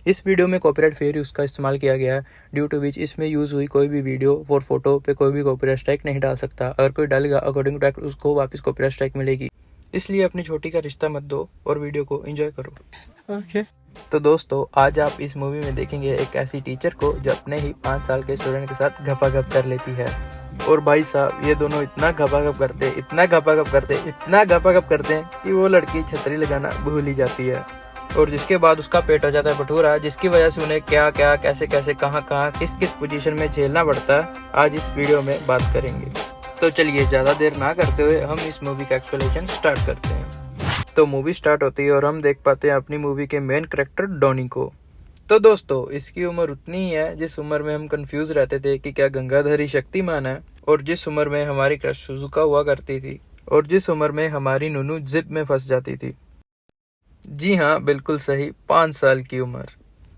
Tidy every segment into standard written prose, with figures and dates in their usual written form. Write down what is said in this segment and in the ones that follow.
इस वीडियो में copyright fair use का इस्तेमाल किया गया है, ड्यू टू विच इसमें यूज हुई कोई भी वीडियो और फोटो पे कोई भी कॉपीराइट स्ट्राइक नहीं डाल सकता। अगर कोई डालेगा अकॉर्डिंग टू एक्ट उसको वापस कॉपीराइट स्ट्राइक मिलेगी। इसलिए अपनी छोटी का रिश्ता मत दो और वीडियो को एंजॉय करो। ओके तो दोस्तों, आज आप इस मूवी में देखेंगे एक ऐसी टीचर को जो अपने ही 5 साल के स्टूडेंट के साथ घपाघप कर लेती है। और भाई साहब, ये दोनों इतना घपाघप करते हैं कि वो लड़की छतरी लगाना भूल ही जाती है। और जिसके बाद उसका पेट हो जाता है भटूरा, जिसकी वजह से उन्हें क्या क्या कैसे कैसे कहाँ किस पोजीशन में झेलना पड़ता है, आज इस वीडियो में बात करेंगे। तो चलिए ज़्यादा देर ना करते हुए हम इस मूवी का एक्सप्लेनेशन स्टार्ट करते हैं। तो मूवी स्टार्ट होती है और हम देख पाते हैं अपनी मूवी के मेन कैरेक्टर डॉनी को। तो दोस्तों, इसकी उम्र उतनी ही है जिस उम्र में हम कंफ्यूज रहते थे कि क्या गंगाधर ही शक्तिमान है, और जिस उम्र में हमारी क्रश सुजुका हुआ करती थी, और जिस उम्र में हमारी नूनू जिप में फंस जाती थी। जी हाँ, बिल्कुल सही, 5 साल की उम्र।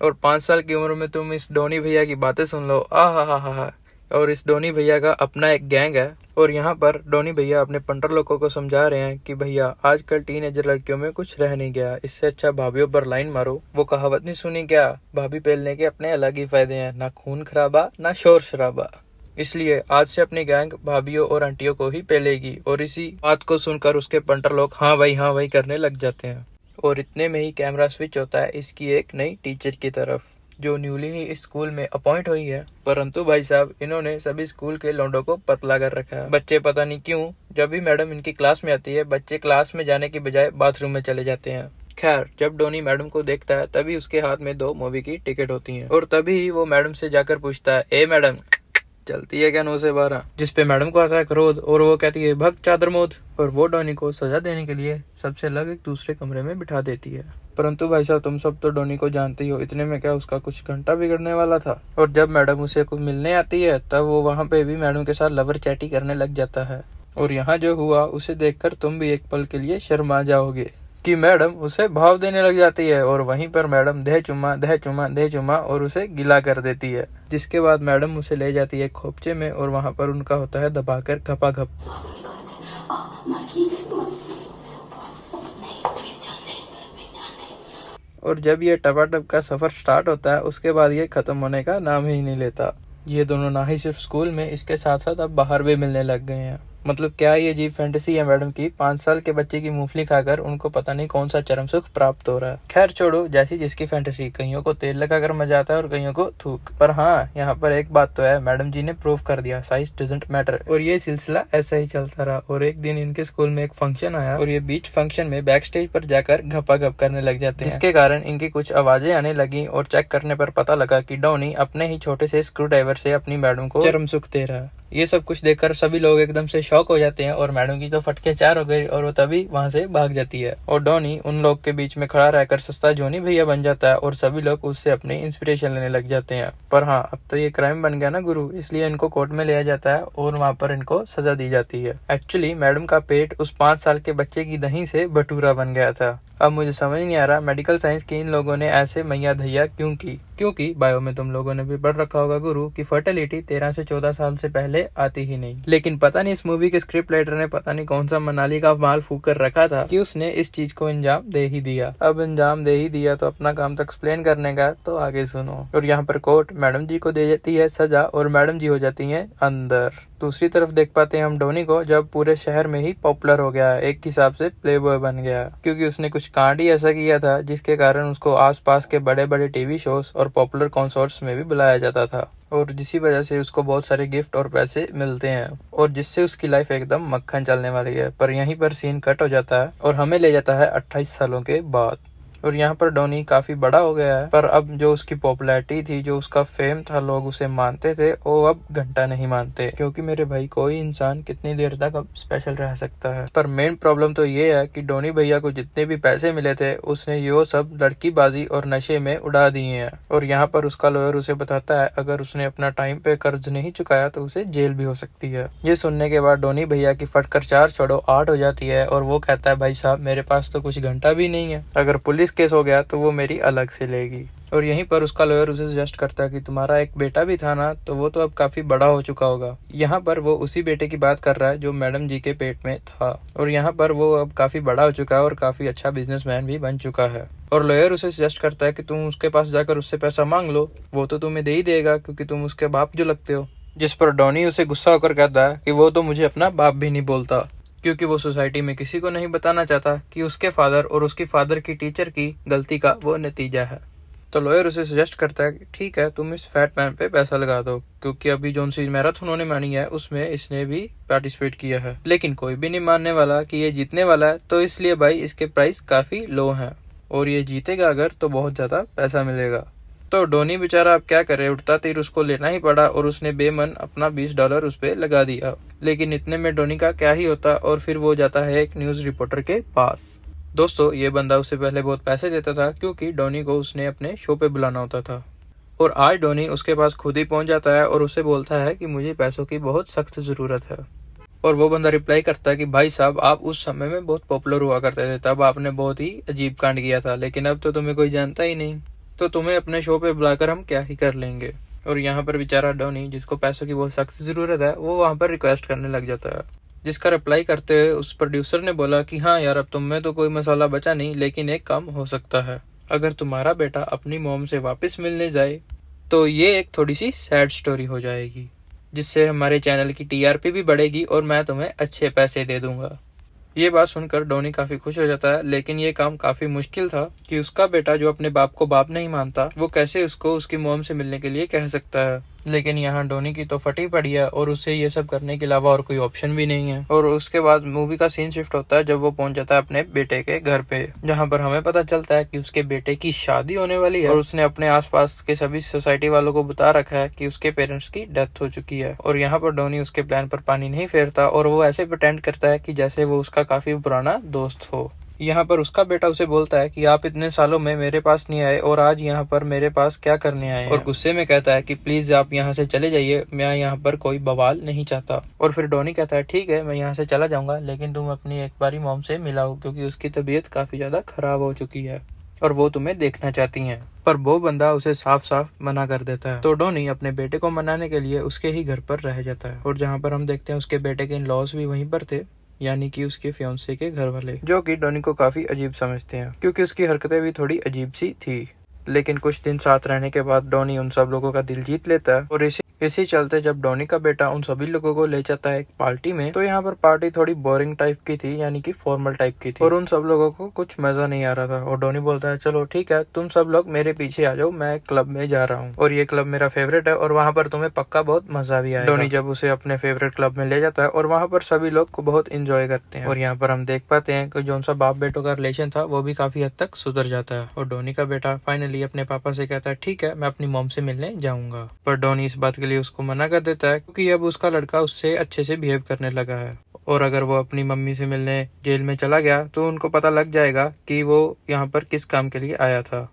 और 5 साल की उम्र में तुम इस डॉनी भैया की बातें सुन लो, हा। और इस डॉनी भैया का अपना एक गैंग है, और यहाँ पर डॉनी भैया अपने पंटर लोगों को समझा रहे हैं कि भैया आजकल टीनेजर लड़कियों में कुछ रह नहीं गया, इससे अच्छा भाभीयों पर लाइन मारो। वो कहावत नहीं सुनी क्या, भाभी पेलने के अपने अलग ही फायदे हैं, ना खून खराबा ना शोर शराबा। इसलिए आज से अपनी गैंग भाभीयों और आंटियों को ही पेलेगी। और इसी बात को सुनकर उसके पंटर लोग हाँ भाई करने लग जाते हैं। और इतने में ही कैमरा स्विच होता है इसकी एक नई टीचर की तरफ, जो न्यूली ही इस स्कूल में अपॉइंट हुई है। परंतु भाई साहब, इन्होंने सभी स्कूल के लौंडों को पतला कर रखा है। बच्चे पता नहीं क्यों जब भी मैडम इनकी क्लास में आती है, बच्चे क्लास में जाने की बजाय बाथरूम में चले जाते हैं। खैर, जब डॉनी मैडम को देखता है तभी उसके हाथ में 2 मूवी की टिकट होती है, और तभी वो मैडम से जाकर पूछता है, ए मैडम, चलती है क्या 9 से 12? जिसपे मैडम को आता है क्रोध और वो कहती है भग चादर मोद, और वो डॉनी को सजा देने के लिए सबसे अलग एक दूसरे कमरे में बिठा देती है। परंतु भाई साहब, तुम सब तो डॉनी को जानते ही हो, इतने में क्या उसका कुछ घंटा बिगड़ने वाला था। और जब मैडम उसे कुछ मिलने आती है तब वो वहाँ पे भी मैडम के साथ लवर चैटी करने लग जाता है। और यहाँ जो हुआ उसे देखकर तुम भी एक पल के लिए शर्मा जाओगे कि मैडम उसे भाव देने लग जाती है, और वहीं पर मैडम दे चुमा और उसे गिला कर देती है। जिसके बाद मैडम उसे ले जाती है खोपचे में, और वहाँ पर उनका होता है दबाकर घपाघप। और जब ये टपाटप का सफर स्टार्ट होता है, उसके बाद ये खत्म होने का नाम ही नहीं लेता। ये दोनों ना ही सिर्फ स्कूल में, इसके साथ साथ अब बाहर भी मिलने लग गए हैं। मतलब क्या ये अजीब फैंटेसी है मैडम की, 5 साल के बच्चे की मूंगफली खाकर उनको पता नहीं कौन सा चरम सुख प्राप्त हो रहा है। खैर छोड़ो, जैसी जिसकी फैंटेसी, कईयों को तेल लगाकर मजा आता है और कईयों को थूक। पर हाँ, यहाँ पर एक बात तो है, मैडम जी ने प्रूव कर दिया साइज डजंट मैटर। और ये सिलसिला ऐसा ही चलता रहा। और एक दिन इनके स्कूल में एक फंक्शन आया, और ये बीच फंक्शन में बैक स्टेज पर जाकर घपाघप करने लग जाते हैं, जिसके कारण इनकी कुछ आवाजें आने लगी। और चेक करने पर पता लगा कि डॉनी अपने ही छोटे से स्क्रू ड्राइवर से अपनी मैडम को चरम सुख दे रहा है। ये सब कुछ देखकर सभी लोग एकदम से शॉक हो जाते हैं, और मैडम की तो फटके 4 हो गई, और वो तभी वहाँ से भाग जाती है। और डॉनी उन लोग के बीच में खड़ा रहकर सस्ता जोनी भैया बन जाता है, और सभी लोग उससे अपनी इंस्पिरेशन लेने लग जाते हैं। पर हाँ, अब तो ये क्राइम बन गया ना गुरु, इसलिए इनको कोर्ट में लिया जाता है और वहाँ पर इनको सजा दी जाती है। एक्चुअली मैडम का पेट उस 5 साल के बच्चे की दही से भटूरा बन गया था। अब मुझे समझ नहीं आ रहा मेडिकल साइंस के इन लोगों ने ऐसे मैया धैया क्यों की, क्योंकि बायो में तुम लोगों ने भी पढ़ रखा होगा गुरु कि फर्टिलिटी 13 से 14 साल से पहले आती ही नहीं। लेकिन पता नहीं इस मूवी के स्क्रिप्ट राइटर ने पता नहीं कौन सा मनाली का माल फूक कर रखा था कि उसने इस चीज को अंजाम दे ही दिया। अब अंजाम दे ही दिया तो अपना काम तो एक्सप्लेन करने का, तो आगे सुनो। और यहाँ पर कोर्ट मैडम जी को दे जाती है सजा, और मैडम जी हो जाती है अंदर। दूसरी तरफ देख पाते हैं हम डॉनी को, जब पूरे शहर में ही पॉपुलर हो गया है, एक हिसाब से प्ले बॉय बन गया, क्योंकि उसने कुछ कांड ही ऐसा किया था जिसके कारण उसको आसपास के बड़े बड़े टीवी शोज और पॉपुलर कॉन्सर्ट्स में भी बुलाया जाता था। और जिसी वजह से उसको बहुत सारे गिफ्ट और पैसे मिलते हैं, और जिससे उसकी लाइफ एकदम मक्खन चलने वाली है। पर यहीं पर सीन कट हो जाता है और हमें ले जाता है 28 सालों के बाद। और यहाँ पर डॉनी काफी बड़ा हो गया है, पर अब जो उसकी पॉपुलैरिटी थी, जो उसका फेम था, लोग उसे मानते थे, वो अब घंटा नहीं मानते। क्योंकि मेरे भाई, कोई इंसान कितनी देर तक अब स्पेशल रह सकता है। पर मेन प्रॉब्लम तो ये है कि डॉनी भैया को जितने भी पैसे मिले थे, उसने ये सब लड़कीबाजी और नशे में उड़ा दिए हैं। और यहाँ पर उसका लॉयर उसे बताता है अगर उसने अपना टाइम पे कर्ज नहीं चुकाया तो उसे जेल भी हो सकती है। ये सुनने के बाद डॉनी भैया की फटकर 4 छोड़ो 8 हो जाती है, और वो कहता है भाई साहब, मेरे पास तो कुछ घंटा भी नहीं है, अगर पुलिस केस हो गया तो वो मेरी अलग से लेगी। और यहीं पर उसका लॉयर उसे सजेस्ट करता है कि तुम्हारा एक बेटा भी था ना, तो वो तो अब काफी बड़ा हो चुका होगा। यहाँ पर वो उसी बेटे की बात कर रहा है जो मैडम जी के पेट में था, और यहाँ पर वो अब काफी बड़ा हो चुका है और काफी अच्छा बिजनेसमैन भी बन चुका है। और लॉयर उसे सजेस्ट करता है कि तुम उसके पास जाकर उससे पैसा मांग लो, वो तो तुम्हें दे ही देगा क्योंकि तुम उसके बाप जो लगते हो। जिस पर डॉनी उसे गुस्सा होकर कहता है कि वो तो मुझे अपना बाप भी नहीं बोलता, क्योंकि वो सोसाइटी में किसी को नहीं बताना चाहता कि उसके फादर और उसकी फादर की टीचर की गलती का वो नतीजा है। तो लॉयर उसे सजेस्ट करता है कि ठीक है, तुम इस फैट मैन पे पैसा लगा दो, क्योंकि अभी जो सी मैराथन उन्होंने मानी है उसमें इसने भी पार्टिसिपेट किया है, लेकिन कोई भी नहीं मानने वाला कि ये जीतने वाला है, तो इसलिए भाई इसके प्राइस काफी लो हैं और ये जीतेगा अगर तो बहुत ज्यादा पैसा मिलेगा। तो डोनी बेचारा अब क्या करे, उठता तीर उसको लेना ही पड़ा और उसने बेमन अपना $20 उस पे लगा दिया। लेकिन इतने में डोनी का क्या ही होता और फिर वो जाता है एक न्यूज रिपोर्टर के पास। दोस्तों, ये बंदा उससे पहले बहुत पैसे देता था क्योंकि डोनी को उसने अपने शो पे बुलाना होता था, और आज डोनी उसके पास खुद ही पहुंच जाता है और उससे बोलता है कि मुझे पैसों की बहुत सख्त जरूरत है। और वो बंदा रिप्लाई करता है कि भाई साहब, आप उस समय में बहुत पॉपुलर हुआ करते थे, तब आपने बहुत ही अजीब कांड किया था, लेकिन अब तो तुम्हें कोई जानता ही नहीं, तो तुम्हें अपने शो पे बुलाकर हम क्या ही कर लेंगे। और यहाँ पर बेचारा डोनी, जिसको पैसों की बहुत सख्त जरूरत है, वो वहाँ पर रिक्वेस्ट करने लग जाता है, जिसका रिप्लाई करते हुए उस प्रोड्यूसर ने बोला कि हाँ यार, अब तुम में तो कोई मसाला बचा नहीं, लेकिन एक काम हो सकता है। अगर तुम्हारा बेटा अपनी मॉम से वापस मिलने जाए तो ये एक थोड़ी सी सैड स्टोरी हो जाएगी, जिससे हमारे चैनल की टीआरपी भी बढ़ेगी और मैं तुम्हें अच्छे पैसे दे दूंगा। ये बात सुनकर डोनी काफी खुश हो जाता है, लेकिन ये काम काफी मुश्किल था कि उसका बेटा जो अपने बाप को बाप नहीं मानता, वो कैसे उसको उसकी मॉम से मिलने के लिए कह सकता है। लेकिन यहाँ डोनी की तो फटी पड़ी है और उससे ये सब करने के अलावा और कोई ऑप्शन भी नहीं है। और उसके बाद मूवी का सीन शिफ्ट होता है जब वो पहुंच जाता है अपने बेटे के घर पे, जहाँ पर हमें पता चलता है कि उसके बेटे की शादी होने वाली है और उसने अपने आसपास के सभी सोसाइटी वालों को बता रखा है कि उसके पेरेंट्स की डेथ हो चुकी है। और यहाँ पर डोनी उसके प्लान पर पानी नहीं फेरता और वो ऐसे प्रिटेंड करता है कि जैसे वो उसका काफी पुराना दोस्त हो। यहाँ पर उसका बेटा उसे बोलता है कि आप इतने सालों में मेरे पास नहीं आए और आज यहाँ पर मेरे पास क्या करने आए हैं, और गुस्से में कहता है कि प्लीज आप यहाँ से चले जाइए, मैं यहाँ पर कोई बवाल नहीं चाहता। और फिर डोनी कहता है ठीक है, मैं यहाँ से चला जाऊंगा, लेकिन तुम अपनी एक बारी मॉम से मिलाओ क्योंकि उसकी तबीयत काफी ज्यादा खराब हो चुकी है और वो तुम्हें देखना चाहती हैं। पर वो बंदा उसे साफ साफ मना कर देता है। तो डोनी अपने बेटे को मनाने के लिए उसके ही घर पर रह जाता है, और जहाँ पर हम देखते हैं उसके बेटे के इन लॉज भी वहीं पर थे, यानी कि उसके फियांसे के घर वाले, जो कि डोनी को काफी अजीब समझते हैं क्योंकि उसकी हरकतें भी थोड़ी अजीब सी थी। लेकिन कुछ दिन साथ रहने के बाद डोनी उन सब लोगों का दिल जीत लेता है, और इसी चलते जब डोनी का बेटा उन सभी लोगों को ले जाता है एक पार्टी में, तो यहाँ पर पार्टी थोड़ी बोरिंग टाइप की थी, यानी कि फॉर्मल टाइप की थी, और उन सब लोगों को कुछ मजा नहीं आ रहा था। और डोनी बोलता है चलो ठीक है, तुम सब लोग मेरे पीछे आ जाओ, मैं क्लब में जा रहा हूँ और ये क्लब मेरा फेवरेट है और वहाँ पर तुम्हें पक्का बहुत मजा भी आएगा। डोनी जब उसे अपने फेवरेट क्लब में ले जाता है और वहाँ पर सभी लोग को बहुत इंजॉय करते हैं, और यहाँ पर हम देख पाते हैं कि जो सा बाप बेटों का रिलेशन था वो भी काफी हद तक सुधर जाता है। और डोनी का बेटा फाइनली अपने पापा से कहता है ठीक है, मैं अपनी मॉम से मिलने जाऊंगा। पर डोनी इस बात के लिए उसको मना कर देता है क्योंकि अब उसका लड़का उससे अच्छे से बिहेव करने लगा है, और अगर वो अपनी मम्मी से मिलने जेल में चला गया तो उनको पता लग जाएगा कि वो यहाँ पर किस काम के लिए आया था।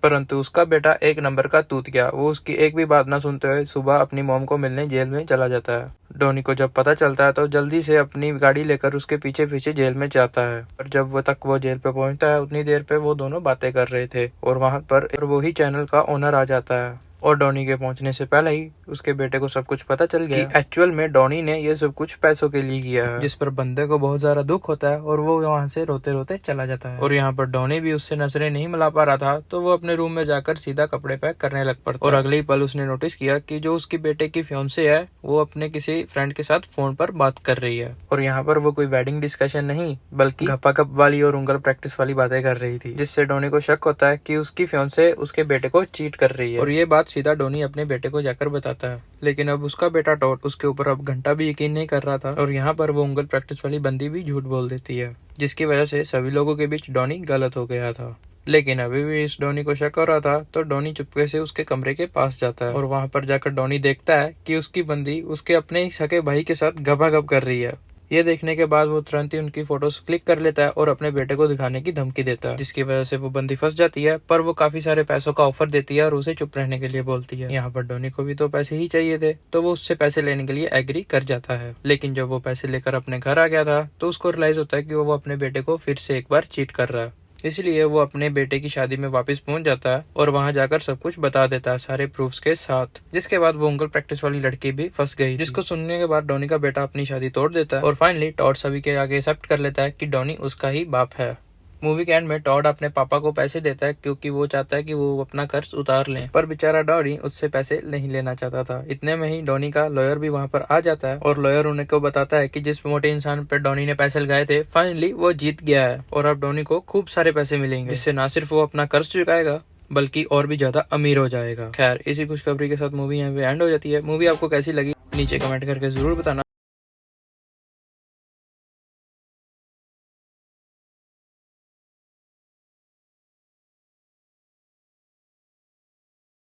परंतु उसका बेटा एक नंबर का तूत गया, वो उसकी एक भी बात ना सुनते हुए सुबह अपनी मॉम को मिलने जेल में चला जाता है। डोनी को जब पता चलता है तो जल्दी से अपनी गाड़ी लेकर उसके पीछे पीछे जेल में जाता है, और जब वो जेल पे पहुंचता है उतनी देर पे वो दोनों बातें कर रहे थे, और वहां पर वो ही चैनल का ओनर आ जाता है। और डोनी के पहुंचने से पहले ही उसके बेटे को सब कुछ पता चल गया कि एक्चुअल में डोनी ने ये सब कुछ पैसों के लिए किया है, जिस पर बंदे को बहुत ज्यादा दुख होता है और वो वहां से रोते रोते चला जाता है। और यहाँ पर डोनी भी उससे नजरें नहीं मिला पा रहा था, तो वो अपने रूम में जाकर सीधा कपड़े पैक करने लग पड़ता। और अगले ही पल उसने नोटिस किया कि जो उसकी बेटे की फियांसे है वो अपने किसी फ्रेंड के साथ फोन पर बात कर रही है, और यहाँ पर वो कोई वेडिंग डिस्कशन नहीं बल्कि गपागप वाली और उंगल प्रैक्टिस वाली बातें कर रही थी, जिससे डोनी को शक होता है कि उसकी फियांसे उसके बेटे को चीट कर रही है। और ये बात सीधा डोनी अपने बेटे को जाकर बताता है, लेकिन अब उसका बेटा टॉट उसके ऊपर अब घंटा भी यकीन नहीं कर रहा था, और यहाँ पर वो उंगल प्रैक्टिस वाली बंदी भी झूठ बोल देती है, जिसकी वजह से सभी लोगों के बीच डोनी गलत हो गया था। लेकिन अभी भी इस डोनी को शक हो रहा था, तो डोनी चुपके से उसके कमरे के पास जाता है, और वहां पर जाकर डोनी देखता है कि उसकी बंदी उसके अपने सगे भाई के साथ गपागप कर रही है। ये देखने के बाद वो तुरंत ही उनकी फोटोज क्लिक कर लेता है और अपने बेटे को दिखाने की धमकी देता है, जिसकी वजह से वो बंदी फंस जाती है, पर वो काफी सारे पैसों का ऑफर देती है और उसे चुप रहने के लिए बोलती है। यहाँ पर डोनी को भी तो पैसे ही चाहिए थे, तो वो उससे पैसे लेने के लिए एग्री कर जाता है। लेकिन जब वो पैसे लेकर अपने घर आ गया था तो उसको रियलाइज होता है कि वो अपने बेटे को फिर से एक बार चीट कर रहा है, इसलिए वो अपने बेटे की शादी में वापस पहुंच जाता है और वहां जाकर सब कुछ बता देता है सारे प्रूफ्स के साथ। जिसके बाद वो उंगल प्रैक्टिस वाली लड़की भी फंस गई, जिसको सुनने के बाद डॉनी का बेटा अपनी शादी तोड़ देता है और फाइनली टॉड सभी के आगे एक्सेप्ट कर लेता है कि डॉनी उसका ही बाप है। मूवी के एंड में टॉड अपने पापा को पैसे देता है क्योंकि वो चाहता है कि वो अपना कर्ज उतार लें, पर बेचारा डॉनी उससे पैसे नहीं लेना चाहता था। इतने में ही डॉनी का लॉयर भी वहां पर आ जाता है और लॉयर उन्हें को बताता है कि जिस मोटे इंसान पर डॉनी ने पैसे लगाए थे फाइनली वो जीत गया है और अब डॉनी को खूब सारे पैसे मिलेंगे, जिससे न सिर्फ वो अपना कर्ज चुकाएगा बल्कि और भी ज्यादा अमीर हो जाएगा। खैर, इसी खुशखबरी के साथ मूवी यहाँ पे एंड हो जाती है। मूवी आपको कैसी लगी नीचे कमेंट करके जरूर बताना।